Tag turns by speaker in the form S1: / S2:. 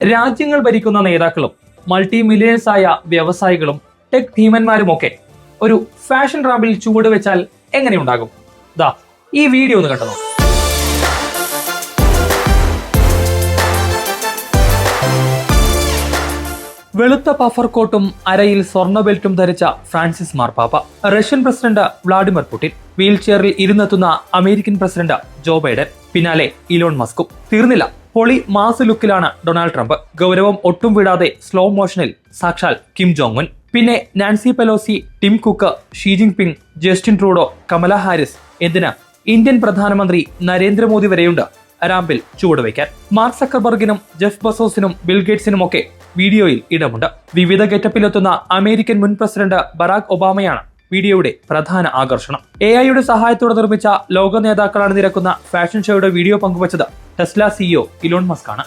S1: രാജ്യങ്ങൾ ഭരിക്കുന്ന നേതാക്കളും മൾട്ടി മില്യണേഴ്സായ വ്യവസായികളും ടെക് ഭീമന്മാരുമൊക്കെ ഒരു ഫാഷൻ റാമ്പിൽ ചുവട് വെച്ചാൽ എങ്ങനെയുണ്ടാകും? ദാ ഈ വീഡിയോ ഒന്ന് കണ്ടോ. വെളുത്ത പഫർ കോട്ടും അരയിൽ സ്വർണ്ണ ബെൽറ്റും ധരിച്ച ഫ്രാൻസിസ് മാർപ്പാപ്പ, Russian president Vladimir Putin, wheel ചെയറിൽ ഇരുന്നെത്തുന്ന അമേരിക്കൻ പ്രസിഡന്റ് ജോ ബൈഡൻ, പിന്നാലെ ഇലോൺ മസ്കും. തീർന്നില്ല, പൊളി മാസ് ലുക്കിലാണ് ഡൊണാൾഡ് ട്രംപ്. ഗൗരവം ഒട്ടും വിടാതെ സ്ലോ മോഷനിൽ സാക്ഷാൽ കിം ജോങ് ഉൻ. പിന്നെ Nancy Pelosi, Tim Cook, Xi Jinping, Justin Trudeau, Kamala Harris, എന്തിന് ഇന്ത്യൻ പ്രധാനമന്ത്രി നരേന്ദ്രമോദി വരെയുണ്ട് റാമ്പിൽ ചുവടുവയ്ക്കാൻ. മാർക്ക് സക്കർബർഗിനും ജെഫ് ബസോസിനും ബിൽഗേറ്റ്സിനുമൊക്കെ വീഡിയോയിൽ ഇടമുണ്ട്. വിവിധ ഗെറ്റപ്പിലെത്തുന്ന അമേരിക്കൻ മുൻ പ്രസിഡന്റ് ബറാക് ഒബാമയാണ് വീഡിയോയുടെ പ്രധാന ആകർഷണം. AI സഹായത്തോടെ നിർമ്മിച്ച ലോക നേതാക്കളാണ് നിരക്കുന്ന ഫാഷൻ ഷോയുടെ വീഡിയോ പങ്കുവച്ചത് ടെസ്ല CEO ഇലോൺ മസ്ക് ആണ്.